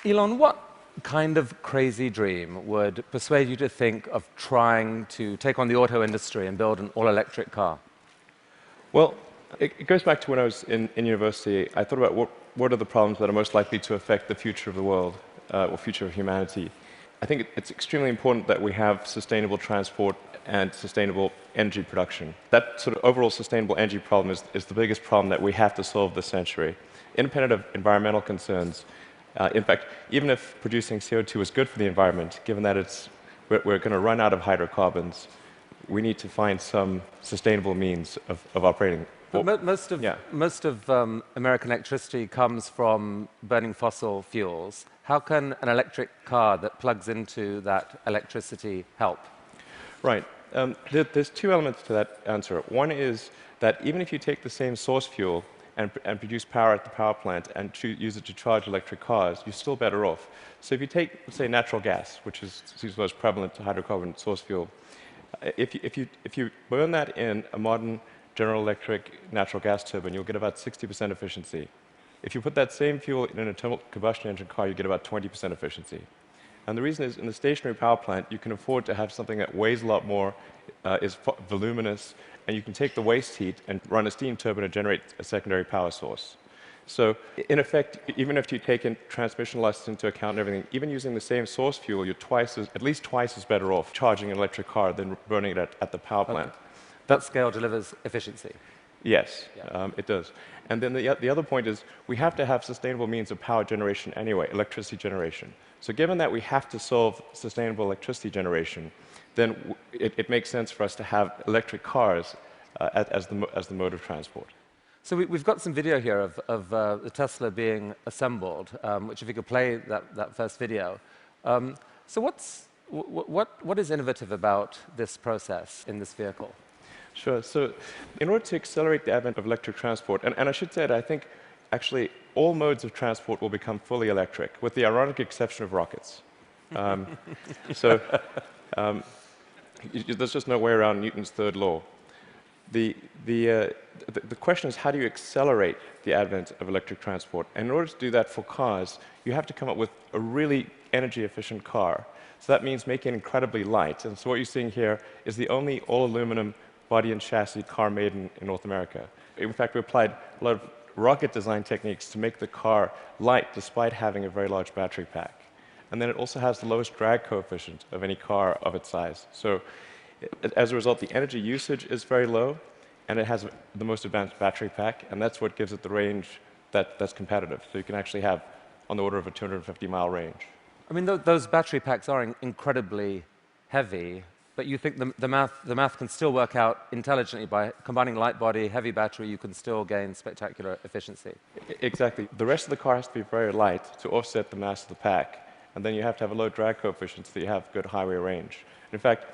Elon, what kind of crazy dream would persuade you to think of trying to take on the auto industry and build an all-electric car? Well, it goes back to when I was in university. I thought about what are the problems that are most likely to affect the future of the world, or future of humanity. I think it's extremely important that we have sustainable transport and sustainable energy production. That sort of overall sustainable energy problem is the biggest problem that we have to solve this century. Independent of environmental concerns, in fact, even if producing CO2 is good for the environment, given that we're going to run out of hydrocarbons, we need to find some sustainable means of operating. But most of American electricity comes from burning fossil fuels. How can an electric car that plugs into that electricity help? Right. There's two elements to that answer. One is that even if you take the same source fuel and produce power at the power plant and use it to charge electric cars, you're still better off. So if you take, say, natural gas, which seems the most prevalent hydrocarbon source fuel, if you burn that in a modern General Electric natural gas turbine, you'll get about 60% efficiency. If you put that same fuel in an internal combustion engine car, you get about 20% efficiency. And the reason is, in the stationary power plant, you can afford to have something that weighs a lot more, is voluminous, and you can take the waste heat and run a steam turbine to generate a secondary power source. So, in effect, even if you take in transmission losses into account and everything, even using the same source fuel, you're at least twice as better off charging an electric car than burning it at the power plant. Okay. That scale delivers efficiency. Yes, Yeah. it does. And then the other point is we have to have sustainable means of power generation anyway, electricity generation. So given that we have to solve sustainable electricity generation, then it makes sense for us to have electric cars as the mode of transport. So we've got some video here of the Tesla being assembled, which if you could play that first video. So what is innovative about this process in this vehicle? Sure. So in order to accelerate the advent of electric transport, and I should say that I think actually all modes of transport will become fully electric, with the ironic exception of rockets. There's just no way around Newton's third law. The question is, how do you accelerate the advent of electric transport? And in order to do that for cars, you have to come up with a really energy-efficient car. So that means making it incredibly light. And so what you're seeing here is the only all-aluminum body and chassis car made in North America. In fact, we applied a lot of rocket design techniques to make the car light despite having a very large battery pack. And then it also has the lowest drag coefficient of any car of its size. So as a result, the energy usage is very low, and it has the most advanced battery pack, and that's what gives it the range that's competitive. So you can actually have on the order of a 250-mile range. I mean, those battery packs are incredibly heavy, but you think the math can still work out intelligently by combining light body, heavy battery, you can still gain spectacular efficiency. Exactly. The rest of the car has to be very light to offset the mass of the pack, and then you have to have a low drag coefficient so that you have good highway range. In fact,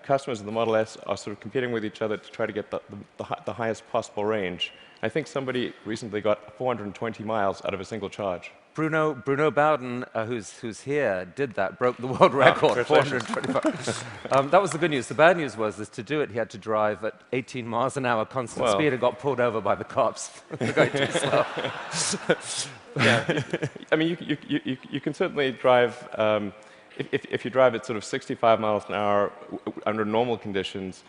customers of the Model S are sort of competing with each other to try to get the highest possible range. I think somebody recently got 420 miles out of a single charge. Bruno Bowden, who's here, did that, broke the world record, 425. That was the good news. The bad news was that to do it, he had to drive at 18 miles an hour constant speed and got pulled over by the cops for going too slow. Yeah. I mean, you can certainly drive, if you drive at sort of 65 miles an hour under normal conditions,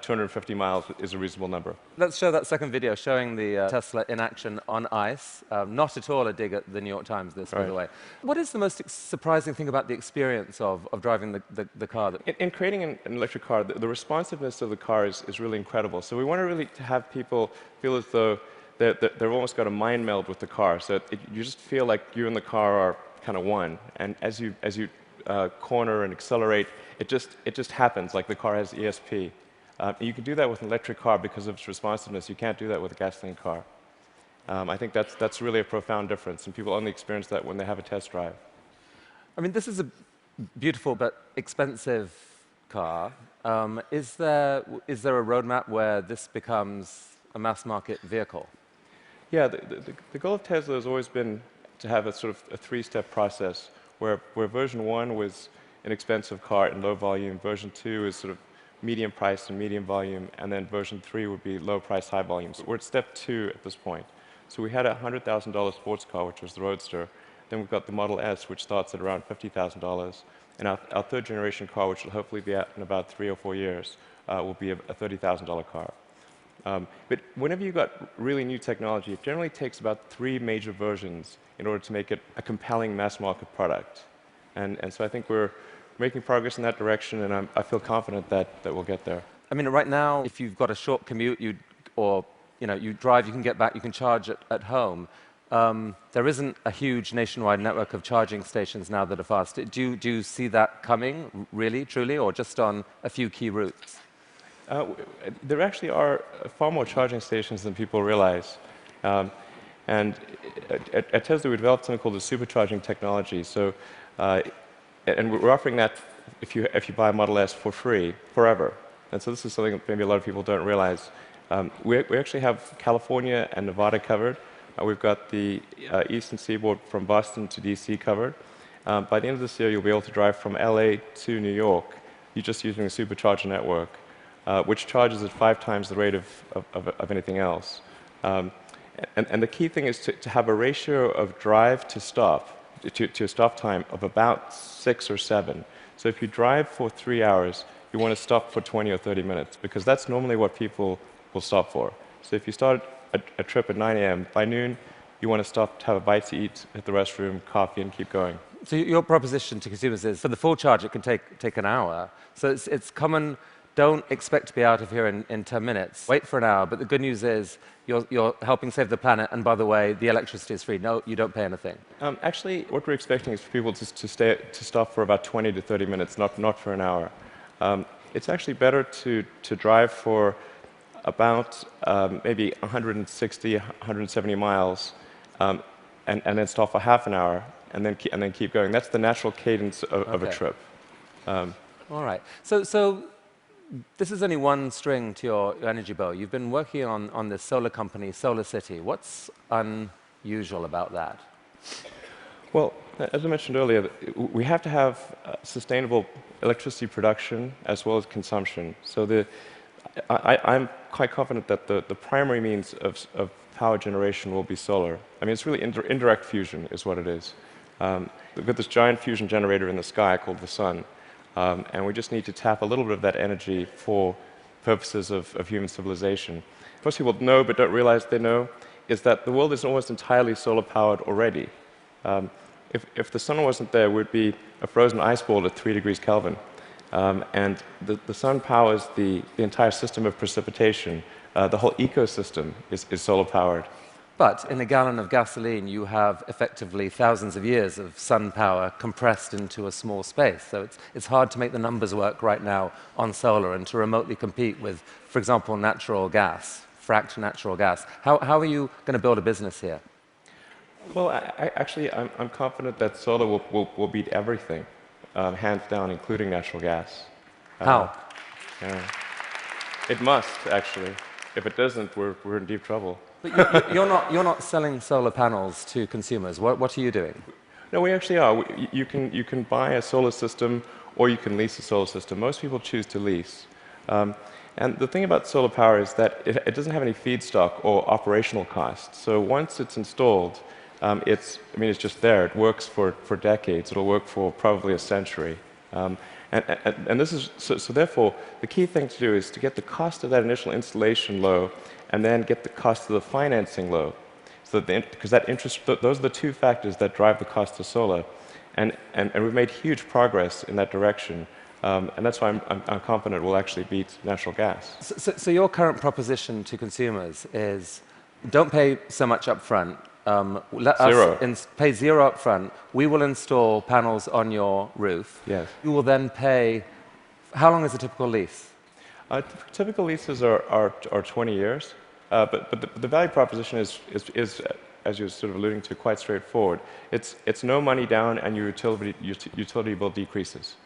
250 miles is a reasonable number. Let's show that second video showing the Tesla in action on ice. Not at all a dig at the New York Times, this, by the way. What is the most surprising thing about the experience of driving the car? In creating an electric car, the responsiveness of the car is really incredible. So we want to really have people feel as though they've almost got a mind meld with the car. So you just feel like you and the car are kind of one. And as you corner and accelerate, it just happens, like the car has ESP. You can do that with an electric car because of its responsiveness. You can't do that with a gasoline car. I think that's really a profound difference, and people only experience that when they have a test drive. I mean, this is a beautiful but expensive car. Is there a roadmap where this becomes a mass-market vehicle? Yeah, the goal of Tesla has always been to have a sort of a three-step process where version 1 was an expensive car in low volume, version 2 is sort of medium price and medium volume, and then version 3 would be low price, high volume. So we're at step 2 at this point. So we had a $100,000 sports car, which was the Roadster. Then we've got the Model S, which starts at around $50,000. And our third generation car, which will hopefully be out in about 3 or 4 years, will be a $30,000 car. But whenever you've got really new technology, it generally takes about 3 major versions in order to make it a compelling mass market product. And so I think we're making progress in that direction, and I feel confident that we'll get there. I mean, right now, if you've got a short commute, you drive, you can get back, you can charge at home. There isn't a huge nationwide network of charging stations now that are fast. Do you see that coming, really, truly, or just on a few key routes? There actually are far more charging stations than people realize. And at Tesla, we developed something called the supercharging technology. So, and we're offering that if you buy a Model S for free, forever. And so this is something that maybe a lot of people don't realize. We actually have California and Nevada covered. We've got the eastern seaboard from Boston to DC covered. By the end of this year, you'll be able to drive from LA to New York. You're just using the supercharger network, which charges at 5 times the rate of anything else. And the key thing is to have a ratio of drive to stop, to a stop time of about 6 or 7. So if you drive for 3 hours, you want to stop for 20 or 30 minutes, because that's normally what people will stop for. So if you start a trip at 9 a.m., by noon, you want to stop to have a bite to eat, hit the restroom, coffee, and keep going. So your proposition to consumers is, for the full charge, it can take an hour. So it's common. Don't expect to be out of here in 10 minutes. Wait for an hour. But the good news is you're helping save the planet. And by the way, the electricity is free. No, you don't pay anything. Actually, what we're expecting is for people to stop for about 20 to 30 minutes, not for an hour. It's actually better to drive for about maybe 160, 170 miles, and then stop for half an hour, and then keep going. That's the natural cadence of a trip. All right. So this is only one string to your energy bow. You've been working on this solar company, Solar City. What's unusual about that? Well, as I mentioned earlier, we have to have sustainable electricity production as well as consumption. So I'm quite confident that the primary means of power generation will be solar. I mean, it's really indirect fusion is what it is. We've got this giant fusion generator in the sky called the sun. And we just need to tap a little bit of that energy for purposes of human civilization. Most people know but don't realize they know is that the world is almost entirely solar-powered already. If the sun wasn't there, we'd be a frozen ice ball at 3 degrees Kelvin. And the sun powers the entire system of precipitation. The whole ecosystem is solar-powered. But in a gallon of gasoline, you have effectively thousands of years of sun power compressed into a small space. So it's hard to make the numbers work right now on solar and to remotely compete with, for example, natural gas, fracked natural gas. How are you going to build a business here? Well, I'm confident that solar will beat everything, hands down, including natural gas. How? It must, actually. If it doesn't, we're in deep trouble. But you're not selling solar panels to consumers. What are you doing? No, we actually are. You can buy a solar system or you can lease a solar system. Most people choose to lease. And the thing about solar power is that it doesn't have any feedstock or operational costs. So once it's installed, it's just there. It works for decades. It'll work for probably a century. And this is so therefore the key thing to do is to get the cost of that initial installation low, and then get the cost of the financing low. So because that interest, those are the 2 factors that drive the cost of solar, and we've made huge progress in that direction. And that's why I'm confident we'll actually beat natural gas. So your current proposition to consumers is, don't pay so much up front. Let us pay 0 up front. We will install panels on your roof. Yes. You will then pay. How long is a typical lease? Typical leases are 20 years, but the value proposition is, as you're sort of alluding to, quite straightforward. It's no money down, and your utility bill decreases.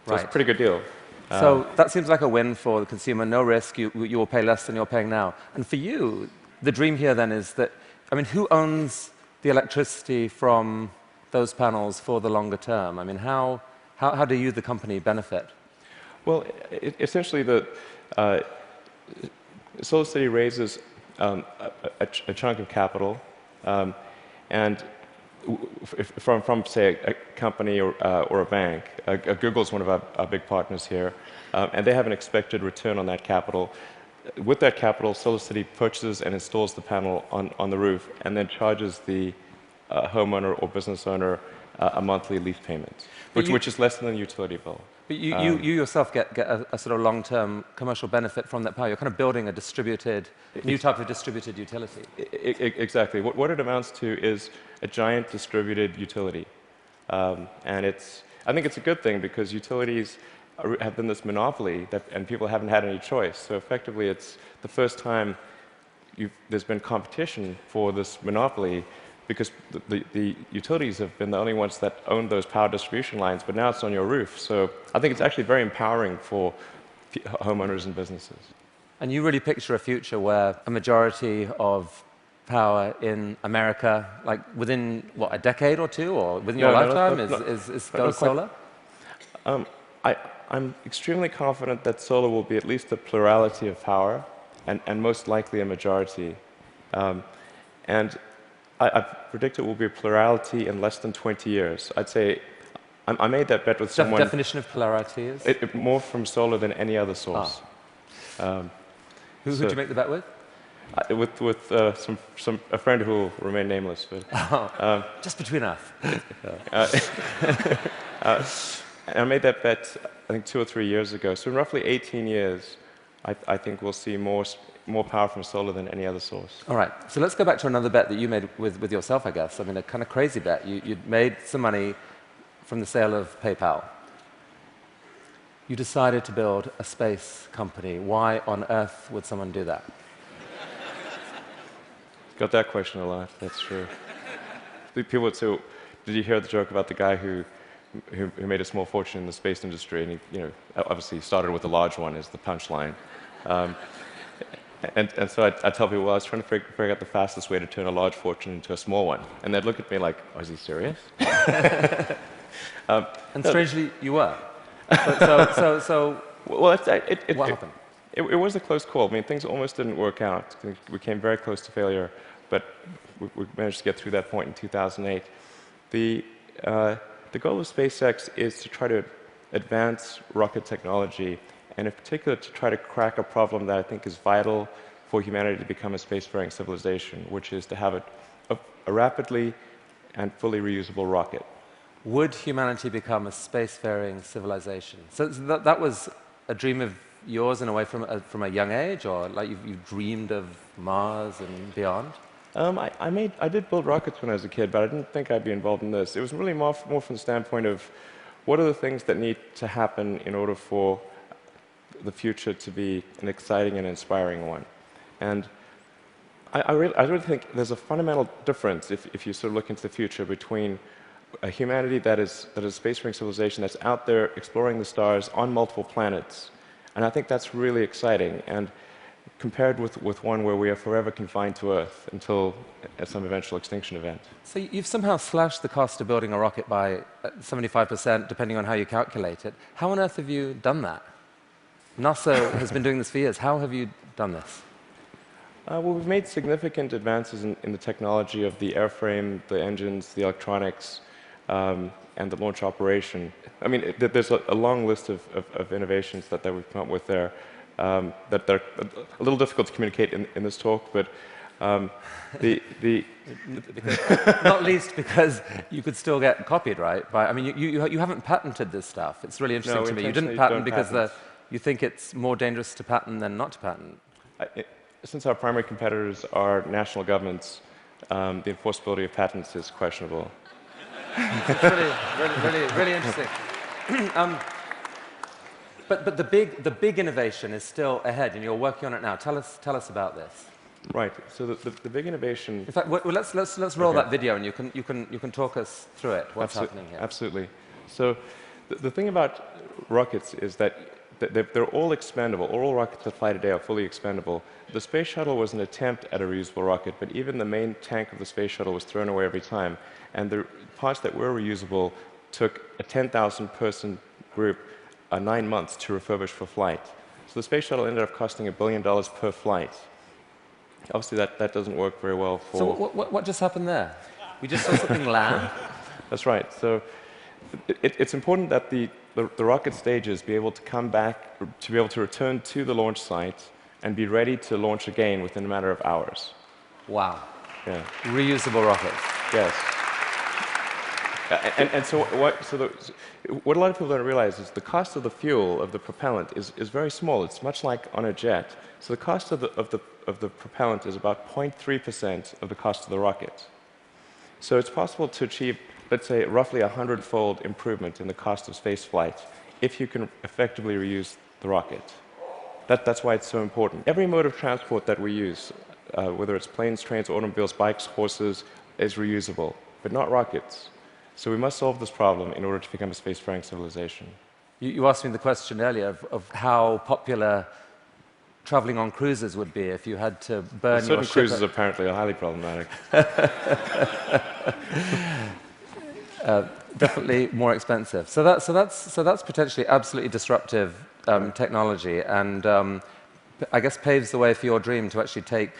So right. It's a pretty good deal. So that seems like a win for the consumer. No risk. You will pay less than you're paying now. And for you, the dream here then is that, I mean, who owns the electricity from those panels for the longer term? I mean, how do you, the company, benefit? Well, essentially, Solar City raises a chunk of capital, and from say, a company or a bank. Google's one of our big partners here, and they have an expected return on that capital. With that capital, SolarCity purchases and installs the panel on the roof, and then charges the homeowner or business owner a monthly lease payment, which is less than the utility bill. But you yourself get a sort of long-term commercial benefit from that power. You're kind of building a new type of distributed utility. Exactly. What it amounts to is a giant distributed utility. And I think it's a good thing because utilities have been this monopoly and people haven't had any choice. So effectively, it's the first time there's been competition for this monopoly because the utilities have been the only ones that own those power distribution lines, but now it's on your roof. So I think it's actually very empowering for homeowners and businesses. And you really picture a future where a majority of power in America, like within, what, a decade or two, or within your lifetime, goes solar? I'm extremely confident that solar will be at least a plurality of power, and most likely a majority. And I predict it will be a plurality in less than 20 years. I'd say I made that bet with someone. The definition of plurality is? More from solar than any other source. Who did you make the bet with? With a friend who will remain nameless. But, just between us. And I made that bet, I think, 2 or 3 years ago. So in roughly 18 years, I think we'll see more power from solar than any other source. All right. So let's go back to another bet that you made with yourself, I guess. I mean, a kind of crazy bet. You'd made some money from the sale of PayPal. You decided to build a space company. Why on earth would someone do that? Got that question a lot, that's true. People would say, did you hear the joke about the guy who made a small fortune in the space industry, and he obviously started with a large one is the punchline. And so I tell people, well, I was trying to figure out the fastest way to turn a large fortune into a small one. And they'd look at me like, oh, is he serious? And strangely, you were. Well, what happened? It was a close call. I mean, things almost didn't work out. We came very close to failure, but we managed to get through that point in 2008. The goal of SpaceX is to try to advance rocket technology, and in particular to try to crack a problem that I think is vital for humanity to become a spacefaring civilization, which is to have a rapidly and fully reusable rocket. Would humanity become a spacefaring civilization? So that was a dream of yours in a way from a young age, or like you dreamed of Mars and beyond? I did build rockets when I was a kid, but I didn't think I'd be involved in this. It was really more from the standpoint of what are the things that need to happen in order for the future to be an exciting and inspiring one. And I really think there's a fundamental difference if you sort of look into the future between a humanity that is a spacefaring civilization that's out there exploring the stars on multiple planets. And I think that's really exciting. And compared with one where we are forever confined to Earth until at some eventual extinction event. So you've somehow slashed the cost of building a rocket by 75%, depending on how you calculate it. How on earth have you done that? NASA has been doing this for years. How have you done this? Well, we've made significant advances in the technology of the airframe, the engines, the electronics, and the launch operation. I mean, there's a long list of innovations that we've come up with there. That are a little difficult to communicate in this talk, but not least because you could still get copied, right? I mean, you haven't patented this stuff. It's really interesting to me. You didn't patent because you think it's more dangerous to patent than not to patent. Since our primary competitors are national governments, the enforceability of patents is questionable. It's really interesting. But the big innovation is still ahead, and you're working on it now. Tell us about this. Right. So the big innovation. In fact, let's roll that video, and you can talk us through it. What's happening here? Absolutely. So the thing about rockets is that they're all expendable. All rockets that fly today are fully expendable. The space shuttle was an attempt at a reusable rocket, but even the main tank of the space shuttle was thrown away every time. And the parts that were reusable took a 10,000-person group 9 months to refurbish for flight. So the space shuttle ended up costing $1 billion per flight. Obviously, that doesn't work very well for... So what just happened there? We just saw something land? That's right. So it's important that the rocket stages be able to come back, to be able to return to the launch site and be ready to launch again within a matter of hours. Wow. Yeah. Reusable rockets. Yes. And so what a lot of people don't realize is the cost of the fuel, of the propellant, is very small. It's much like on a jet. So the cost of the propellant is about 0.3% of the cost of the rocket. So it's possible to achieve, let's say, roughly a 100-fold improvement in the cost of space flight if you can effectively reuse the rocket. That's why it's so important. Every mode of transport that we use, whether it's planes, trains, automobiles, bikes, horses, is reusable, but not rockets. So we must solve this problem in order to become a spacefaring civilization. You asked me the question earlier of how popular traveling on cruises would be if you had to burn your certain ship. Cruises apparently are highly problematic. Definitely more expensive. So that's potentially absolutely disruptive technology, and I guess paves the way for your dream to actually take,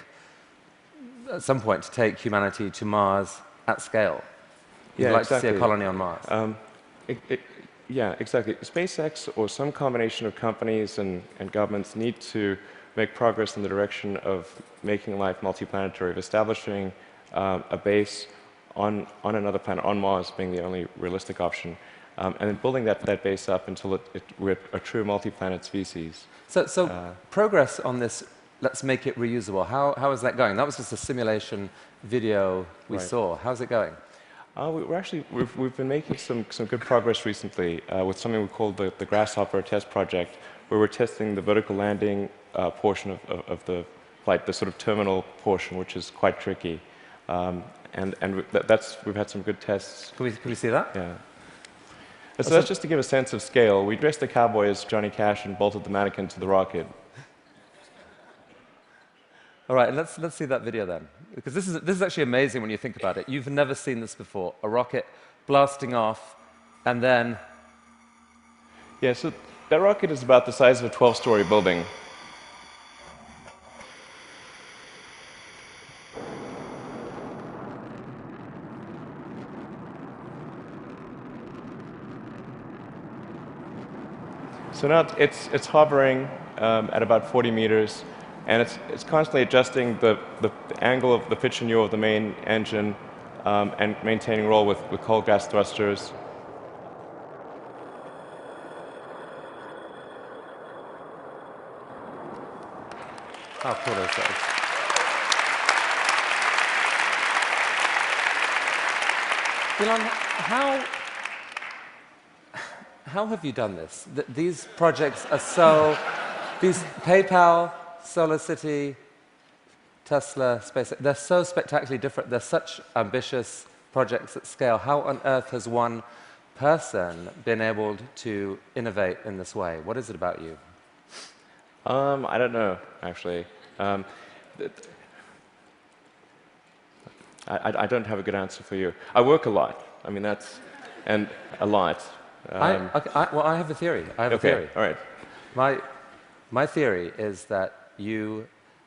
at some point, to take humanity to Mars at scale. You'd like to see a colony on Mars. Yeah, exactly. SpaceX or some combination of companies and governments need to make progress in the direction of making life multiplanetary, of establishing a base on another planet, on Mars being the only realistic option, and then building that base up until we're a true multi-planet species. So progress on this, let's make it reusable, how is that going? That was just a simulation video we saw. How's it going? We've been making some good progress recently with something we call the Grasshopper test project, where we're testing the vertical landing portion of the flight, the sort of terminal portion, which is quite tricky. And we've had some good tests. Can we see that? Yeah. So that's just to give a sense of scale. We dressed the cowboy as Johnny Cash and bolted the mannequin to the rocket. All right, let's see that video then, because this is actually amazing when you think about it. You've never seen this before: a rocket blasting off, and then. Yeah, so that rocket is about the size of a 12-story building. So now it's hovering at about 40 meters. And it's constantly adjusting the angle of the pitch and yaw of the main engine and maintaining roll with cold gas thrusters. How cool is that? Elon, how have you done this? These projects are so... These PayPal... Solar City, Tesla, SpaceX, they're so spectacularly different. They're such ambitious projects at scale. How on earth has one person been able to innovate in this way? What is it about you? I don't know, actually. I don't have a good answer for you. I work a lot. I mean, and a lot. Well, I have a theory. I have a theory. All right. My theory is that you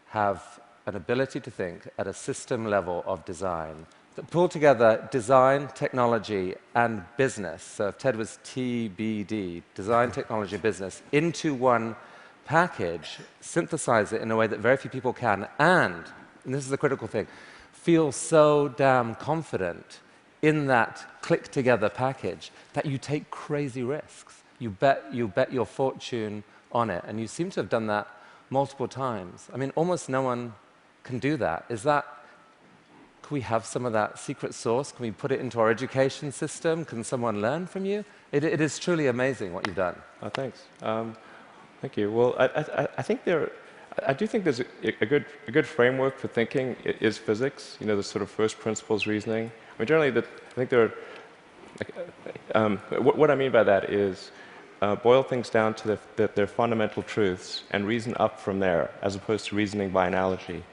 have an ability to think at a system level of design that pull together design, technology, and business. So if TED was TBD, design, technology, business, into one package, synthesize it in a way that very few people can, and this is the critical thing, feel so damn confident in that click-together package that you take crazy risks. You bet your fortune on it, and you seem to have done that multiple times. I mean, almost no one can do that. Can we have some of that secret sauce? Can we put it into our education system? Can someone learn from you? It is truly amazing what you've done. Oh, thanks. Thank you. Well, I do think there's a good framework for thinking is physics. You know, the sort of first principles reasoning. I mean, generally, I think there are. What I mean by that is. Boil things down to their fundamental truths and reason up from there, as opposed to reasoning by analogy.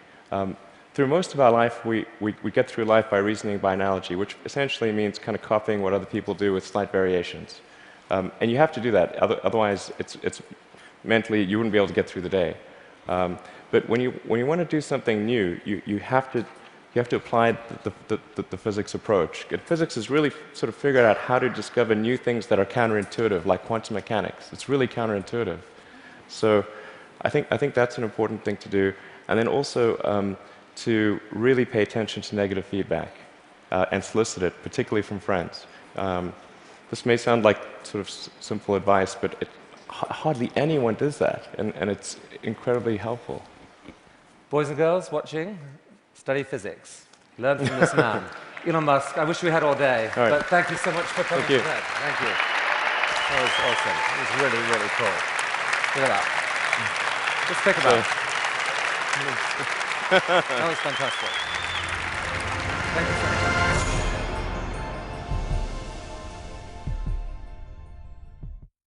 Through most of our life, we get through life by reasoning by analogy, which essentially means kind of copying what other people do with slight variations. And you have to do that, otherwise it's mentally, you wouldn't be able to get through the day. But when you want to do something new, you have to apply the physics approach. And physics has really sort of figured out how to discover new things that are counterintuitive, like quantum mechanics. It's really counterintuitive. So I think that's an important thing to do. And then also to really pay attention to negative feedback and solicit it, particularly from friends. This may sound like sort of simple advice, but hardly anyone does that, and it's incredibly helpful. Boys and girls watching, study physics. Learn from this man. Elon Musk, I wish we had all day, all right. But thank you so much for coming Thank you. today. Thank you. That was awesome. It was really, really cool. Look at that. Just think about it. That was fantastic. Thank you so much.